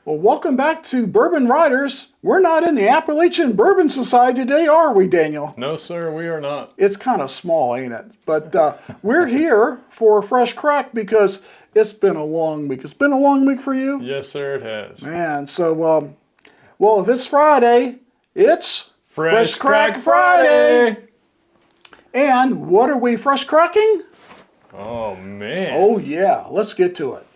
Well, welcome back to Bourbon Riders. We're not in the Appalachian Bourbon Society today, are we, Daniel? No, sir, we are not. It's kind of small, ain't it? But we're here for a fresh crack because it's been a long week. It's been a long week for you? Yes, sir, it has. Man, so, well, if it's Friday, it's Fresh Crack Friday! And what are we fresh cracking? Oh, man. Oh, yeah. Let's get to it.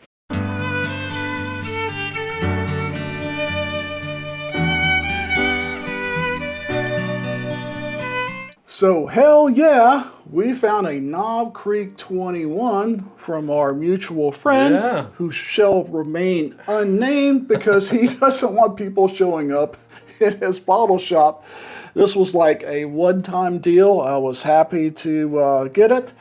So, hell yeah, we found a Knob Creek 21 from our mutual friend who shall remain unnamed because he doesn't want people showing up in his bottle shop. This was like a one-time deal. I was happy to get it,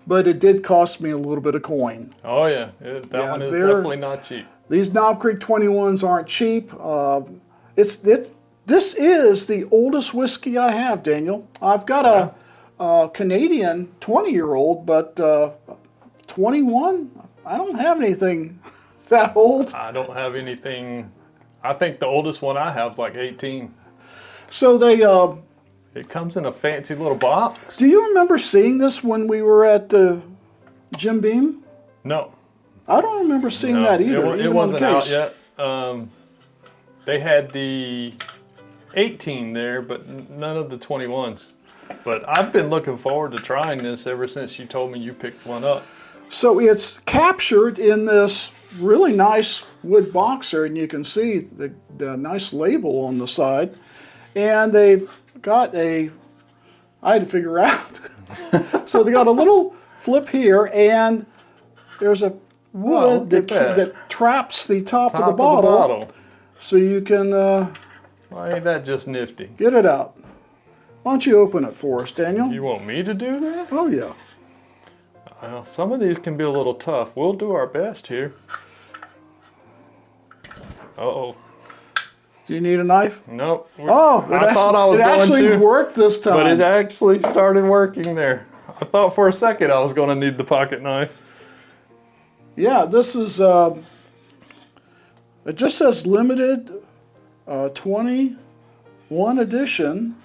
but it did cost me a little bit of coin. Oh, yeah. That one is definitely not cheap. These Knob Creek 21s aren't cheap. This is the oldest whiskey I have, Daniel. I've got a Canadian 20-year-old, but 21, I don't have anything that old. I don't have anything. I think the oldest one I have is like 18. So they... it comes in a fancy little box. Do you remember seeing this when we were at Jim Beam? No. I don't remember seeing that either. It wasn't out yet. They had the 18 there, but none of the 21s. But I've been looking forward to trying this ever since you told me you picked one up. So it's captured in this really nice wood boxer, and you can see the nice label on the side. And they've got I had to figure out. So they got a little flip here, and there's a wood that traps the top of the bottle. So you can... Why ain't that just nifty? Get it out. Why don't you open it for us, Daniel? You want me to do that? Oh, yeah. Well, some of these can be a little tough. We'll do our best here. Uh-oh. Do you need a knife? Nope. Oh, I thought I was going to. It actually worked this time. But it actually started working there. I thought for a second I was going to need the pocket knife. Yeah, this is... it just says limited 21 edition.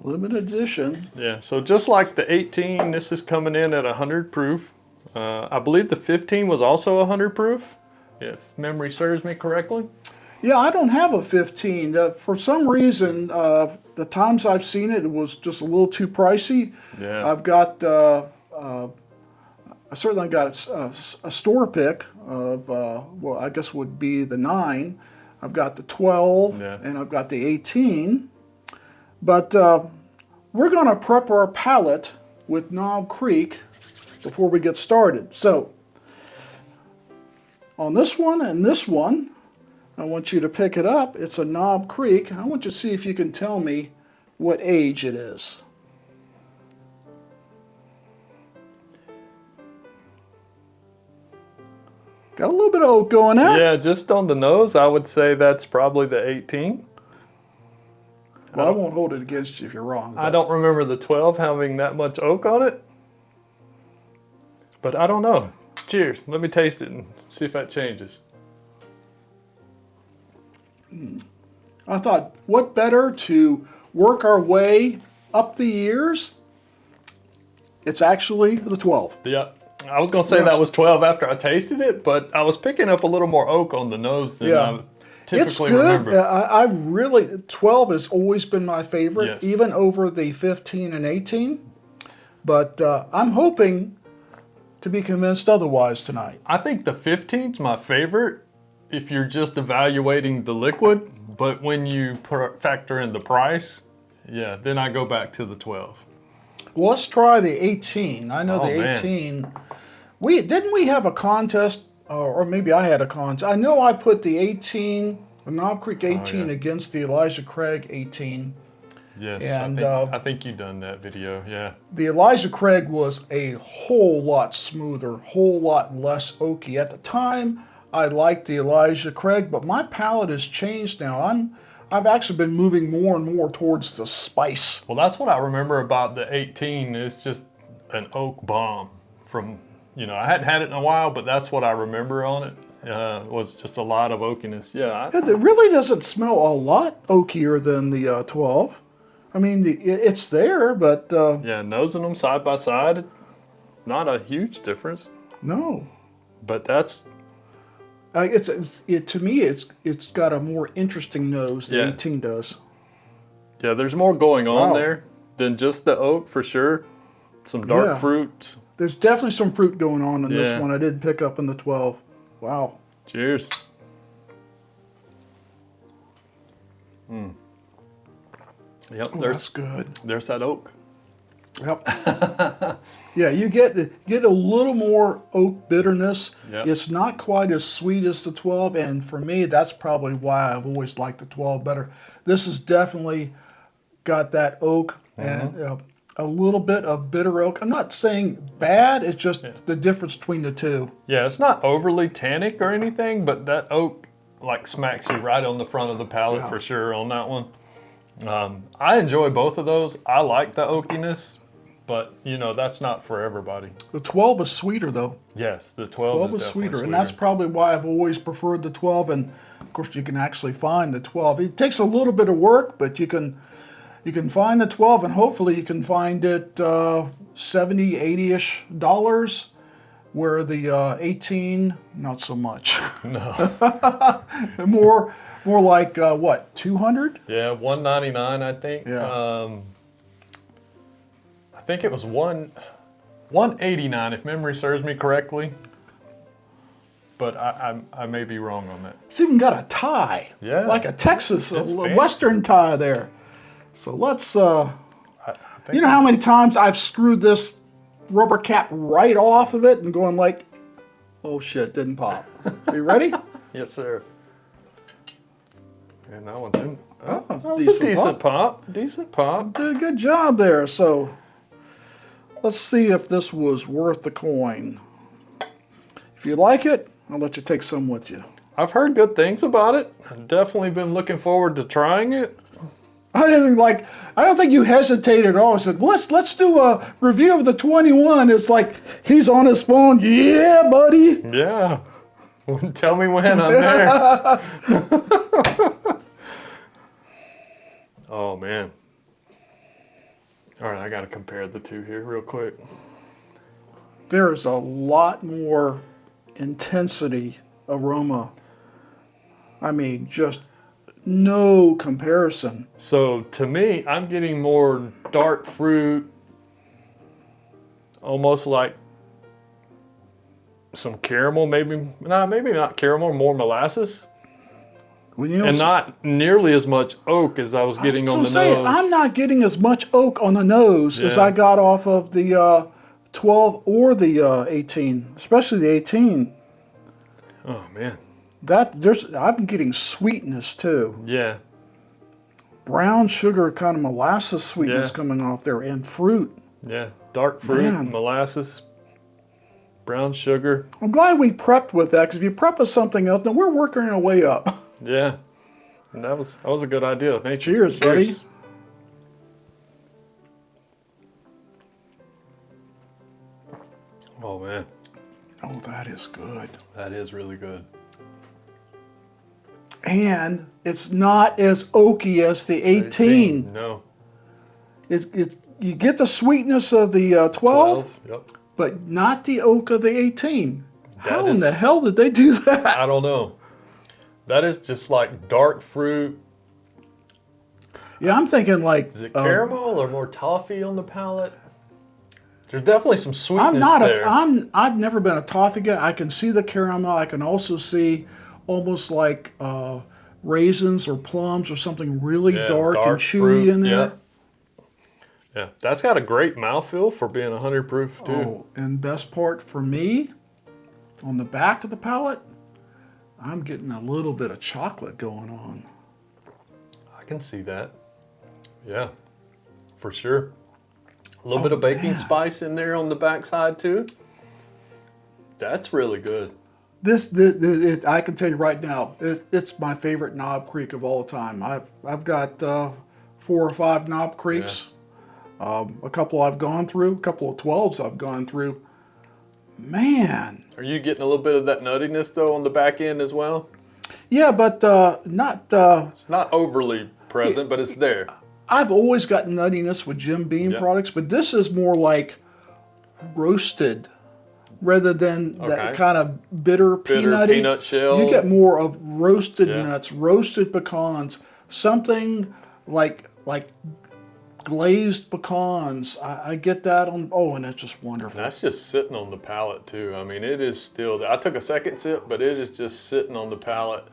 Limited edition. Yeah, so just like the 18, this is coming in at 100 proof. I believe the 15 was also 100 proof, if memory serves me correctly. Yeah, I don't have a 15. For some reason, the times I've seen it, it was just a little too pricey. Yeah. I've got... I certainly got a store pick of, well, I guess would be the 9. I've got the 12, and I've got the 18. But we're going to prep our palate with Knob Creek before we get started. So, on this one and this one, I want you to pick it up. It's a Knob Creek. I want you to see if you can tell me what age it is. Got a little bit of oak going there. Yeah, just on the nose, I would say that's probably the 18. Well, I won't hold it against you if you're wrong. I don't remember the 12 having that much oak on it. But I don't know. Cheers. Let me taste it and see if that changes. I thought, what better to work our way up the years? It's actually the 12. Yeah. I was going to say that was 12 after I tasted it, but I was picking up a little more oak on the nose than I typically remember. I really, 12 has always been my favorite, even over the 15 and 18. But I'm hoping to be convinced otherwise tonight. I think the 15's my favorite if you're just evaluating the liquid, but when you factor in the price, yeah, then I go back to the 12. Well, let's try the 18. I know the 18. Didn't we have a contest, or maybe I had a contest. I know I put the 18, the Knob Creek 18 against the Elijah Craig 18. Yes, and, I think you done that video, yeah. The Elijah Craig was a whole lot smoother, whole lot less oaky. At the time, I liked the Elijah Craig, but my palate has changed now. I've actually been moving more and more towards the spice. Well, that's what I remember about the 18. It's just an oak bomb from, you know, I hadn't had it in a while, but that's what I remember on it. was just a lot of oakiness. Yeah, It really doesn't smell a lot oakier than the 12. I mean, it's there, but yeah, nosing them side by side, not a huge difference. no. But that's To me, it's got a more interesting nose than Yeah. 18 does. yeah. There's more going on Wow. there than just the oak for sure. Some dark Yeah. fruits. There's definitely some fruit going on in Yeah. this one. I did pick up in the 12. Wow. Cheers. Yep, Oh, that's good. there's that oak. Yep. Yeah, you get a little more oak bitterness. Yep. It's not quite as sweet as the 12, and for me, that's probably why I've always liked the 12 better. This has definitely got that oak and a little bit of bitter oak. I'm not saying bad. It's just the difference between the two. Yeah, it's not overly tannic or anything, but that oak like smacks you right on the front of the palate for sure on that one. I enjoy both of those. I like the oakiness, but you know that's not for everybody. The 12 is sweeter though. Yes, the 12, 12 is sweeter, and that's probably why I've always preferred the 12. And of course, you can actually find the 12. It takes a little bit of work, but you can find the 12, and hopefully you can find it $70, $80-ish dollars, where the 18 not so much. No. more like what, 200? Yeah, $1.99 I think. Yeah. I think it was $1.89 if memory serves me correctly. But I may be wrong on that. It's even got a tie. Yeah. Like a Texas, a It's fancy. Western tie there. So let's, I think you know how many times I've screwed this rubber cap right off of it and going like, oh shit, didn't pop. Are you ready? Yes, sir. And that one didn't. Oh, that was decent a decent pop. Decent pop. Did a good job there. So let's see if this was worth the coin. If you like it, I'll let you take some with you. I've heard good things about it. I've definitely been looking forward to trying it. I don't think you hesitated at all. I said, well, let's do a review of the 21. It's like he's on his phone. Yeah, buddy. Yeah. Tell me when I'm there. Oh, man. All right, I got to compare the two here real quick. There's a lot more intensity aroma. I mean, just no comparison. So to me, I'm getting more dark fruit, almost like some caramel, maybe not caramel, more molasses, When you and not nearly as much oak as I was getting on the nose. I'm not getting as much oak on the nose as Yeah. I got off of the 12 or the 18, especially the 18. Oh man, I'm getting sweetness too. yeah, Brown sugar, kind of molasses sweetness Yeah. coming off there, and fruit. yeah, dark fruit, Man. molasses, brown sugar, I'm glad we prepped with that, because if you prep with something else, now we're working our way up. yeah. And that was a good idea. Thank you. Cheers, buddy. Oh man, Oh, that is good. that is really good. And it's not as oaky as the 18. No. You get the sweetness of the 12, Yep. but not the oak of the 18. How in is- the hell did they do that? I don't know. That is just like dark fruit. Yeah, I'm thinking like... Is it caramel or more toffee on the palate? There's definitely some sweetness there. I've never been a toffee guy. I can see the caramel. I can also see almost like raisins or plums or something really Yeah, dark and chewy fruit, in there. Yeah. Yeah, that's got a great mouthfeel for being 100 proof too. Oh, and best part for me, on the back of the palate, I'm getting a little bit of chocolate going on. I can see that. Yeah, for sure. A little bit of baking spice in there on the backside too. That's really good. I can tell you right now, it's my favorite Knob Creek of all time. I've got 4 or 5 Knob Creeks. A couple I've gone through, a couple of 12s I've gone through. Man. Are you getting a little bit of that nuttiness though on the back end as well? Yeah, but not. It's not overly present, but it's there. I've always gotten nuttiness with Jim Beam Yep. products, but this is more like roasted rather than that Okay. kind of bitter peanutty. peanut shell. You get more of roasted Yeah. nuts, roasted pecans, something like glazed pecans. I get that on. Oh, and it's just wonderful. That's just sitting on the palate too. I mean, it is still. I took a second sip, but it is just sitting on the palate.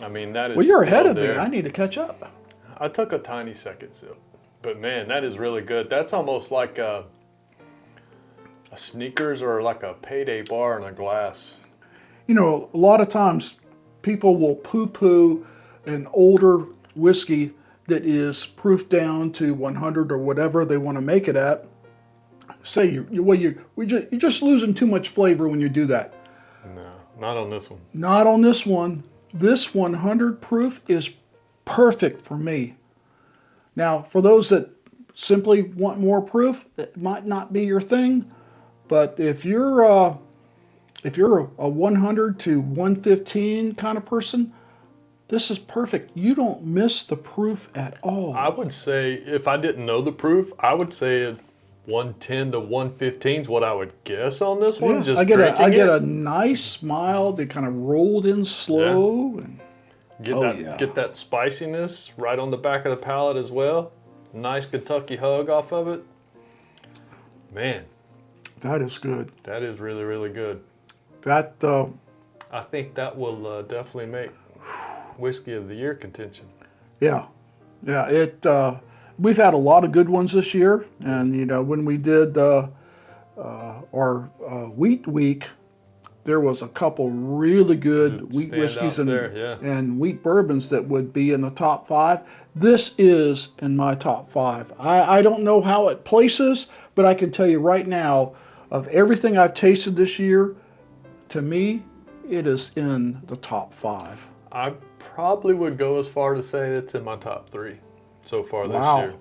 I mean, that is. Well, you're ahead still of me. there. I need to catch up. I took a tiny second sip, but man, that is really good. That's almost like a Sneakers or like a Payday bar in a glass. You know, a lot of times people will poo-poo an older whiskey that is proof down to 100 or whatever they want to make it at. Say you're just losing too much flavor when you do that. No, not on this one. Not on this one. This 100 proof is perfect for me. Now, for those that simply want more proof, it might not be your thing. But if you're a 100 to 115 kind of person, this is perfect. You don't miss the proof at all. I would say, if I didn't know the proof, I would say 110 to 115 is what I would guess on this one. Yeah, Just I get drinking a nice mild that kind of rolled in slow. Yeah. And, Get that spiciness right on the back of the palate as well. Nice Kentucky hug off of it. Man, that is good. that is really, really good. That I think that will definitely make Whiskey of the Year contention. yeah. It we've had a lot of good ones this year, and you know when we did our wheat week, there was a couple really good wheat whiskeys and wheat bourbons that would be in the top 5. This is in my top 5. I don't know how it places, but I can tell you right now, of everything I've tasted this year, to me, it is in the top 5. I probably would go as far to say it's in my top 3 so far this Wow. year.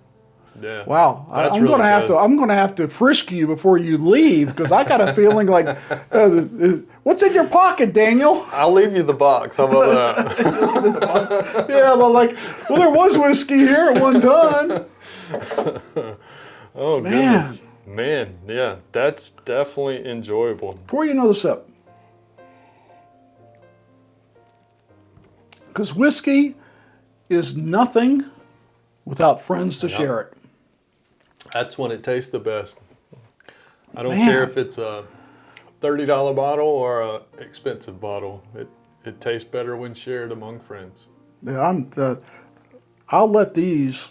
Yeah. Wow, That's I'm really gonna have good. to. I'm gonna have to frisk you before you leave because I got a feeling like, what's in your pocket, Daniel? I'll leave you the box. How about that? Yeah, well, like, well, there was whiskey here at one time. Oh, Man. goodness. Man, yeah, that's definitely enjoyable. Before you know this up, because whiskey is nothing without friends to share it. That's when it tastes the best. I don't Man. care if it's a $30 bottle or a expensive bottle. It tastes better when shared among friends. Yeah, I'll let these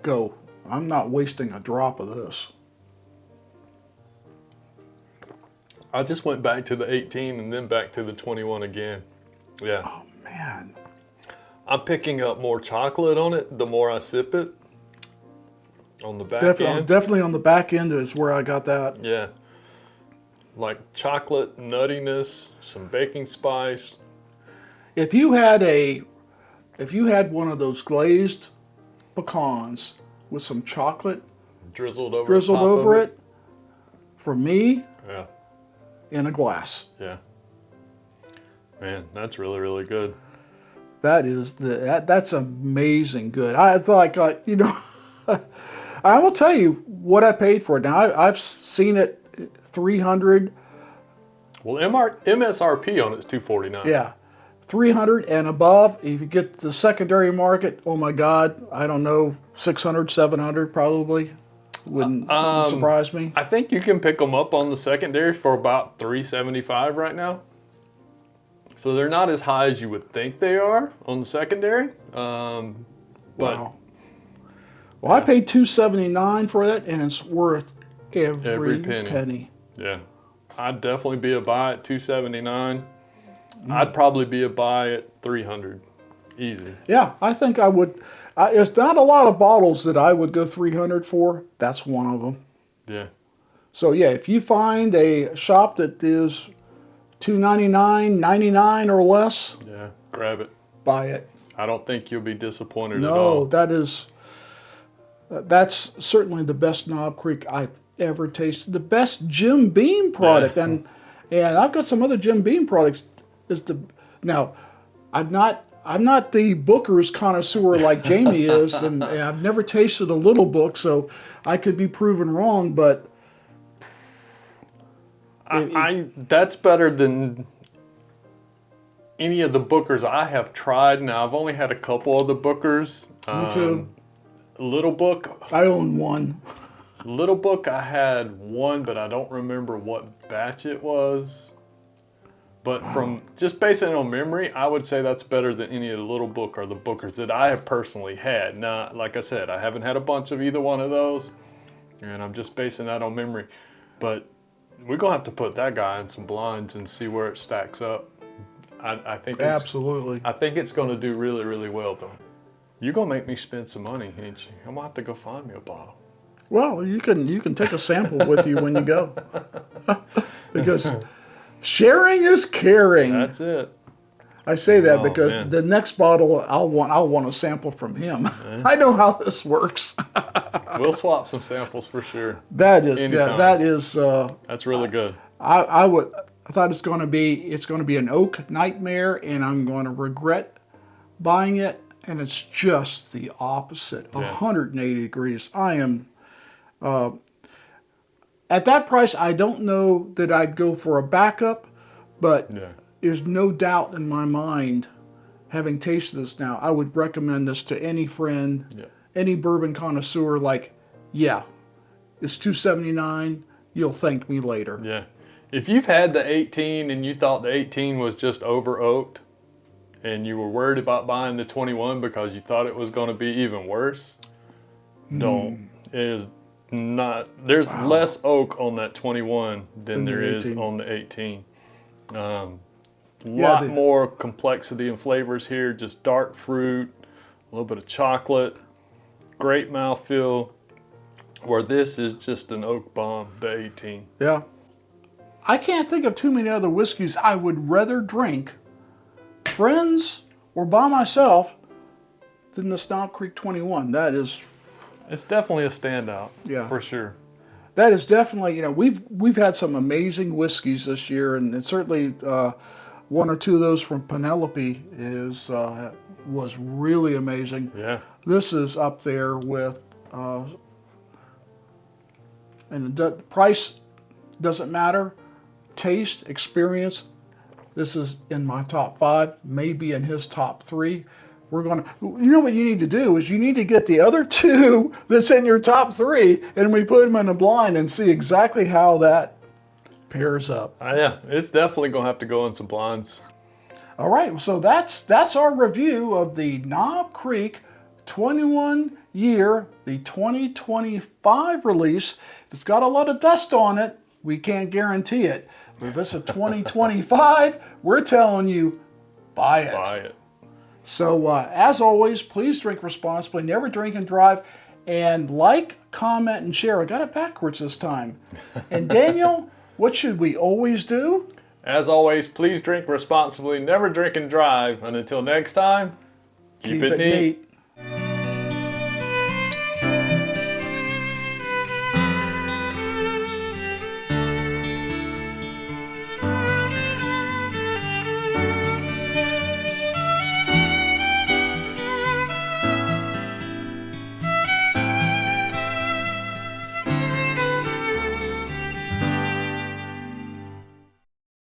go. I'm not wasting a drop of this. I just went back to the 18 and then back to the 21 again. Yeah. Oh man. I'm picking up more chocolate on it the more I sip it. On the back end. Definitely on the back end is where I got that. Yeah. Like chocolate, nuttiness, some baking spice. If you had one of those glazed pecans with some chocolate Drizzled over drizzled top over of it, for me, Yeah. in a glass. Yeah. Man, that's really, really good. That's amazing good. It's like you know, I will tell you what I paid for it. Now I've seen it 300. Well, MSRP on it's $249. Yeah, 300 and above. If you get the secondary market, oh my God, I don't know, 600, 700 probably. Wouldn't surprise me. I think you can pick them up on the secondary for about $375 right now. So they're not as high as you would think they are on the secondary. But Wow. Well, I paid $279 for it, and it's worth every penny. yeah, I'd definitely be a buy at $279. I'd probably be a buy at $300, easy. Yeah, I think I would. It's not a lot of bottles that I would go 300 for. That's one of them. Yeah, So yeah, if you find a shop that is $299, $99 or less, yeah, grab it. buy it. I don't think you'll be disappointed at all. No, that's certainly the best Knob Creek I've ever tasted. The best Jim Beam product, Yeah. and I've got some other Jim Beam products. Is the now, I'm not the Booker's connoisseur like Jamie is, and I've never tasted a Little Book, so I could be proven wrong. But That's better than any of the Bookers I have tried. Now I've only had a couple of the Bookers. me too. Little Book, I own one. Little Book. I had one, but I don't remember what batch it was. But from just basing it on memory, I would say that's better than any of the Little Book or the Bookers that I have personally had. Now, like I said, I haven't had a bunch of either one of those, and I'm just basing that on memory. But we're gonna have to put that guy in some blinds and see where it stacks up. I think Absolutely. I think it's gonna do really, really well though. You're gonna make me spend some money, ain't you? I'm gonna have to go find me a bottle. Well, you can take a sample with you when you go, because sharing is caring. That's it. I say that Oh, because man. the next bottle I'll want a sample from him. I know how this works. We'll swap some samples for sure. That is Anytime. that is. That's really good. I thought it's going to be an oak nightmare, and I'm going to regret buying it. And it's just the opposite. Yeah. 180 degrees. I am. At that price, I don't know that I'd go for a backup, but Yeah. there's no doubt in my mind, having tasted this now, I would recommend this to any friend, Yeah. any bourbon connoisseur. Like, yeah, it's $2.79. You'll thank me later. Yeah. If you've had the 18 and you thought the 18 was just over oaked and you were worried about buying the 21 because you thought it was going to be even worse, don't. It is not. There's less oak on that 21 than Than the there is 18. on the 18. Yeah, Lot more complexity and flavors here. Just dark fruit, a little bit of chocolate, great mouthfeel. Where this is just an oak bomb, the 18. Yeah. I can't think of too many other whiskeys I would rather drink, friends or by myself, than the Snob Creek 21. It's definitely a standout. Yeah. For sure. That is definitely, we've had some amazing whiskeys this year, and certainly one or two of those from Penelope was really amazing. Yeah. This is up there with, and the price doesn't matter. Taste, experience. This is in my top 5, maybe in his top 3. We're going to, what you need to do is you need to get the other 2 that's in your top 3, and we put them in a blind and see exactly how that pairs up. Yeah, it's definitely going to have to go in some blinds. All right, so that's our review of the Knob Creek 21 year, the 2025 release. It's got a lot of dust on it. We can't guarantee it. But if it's a 2025, we're telling you, buy it. Buy it. So as always, please drink responsibly. Never drink and drive. And like, comment, and share. I got it backwards this time. And Daniel, what should we always do? As always, please drink responsibly, never drink and drive. And until next time, keep it neat.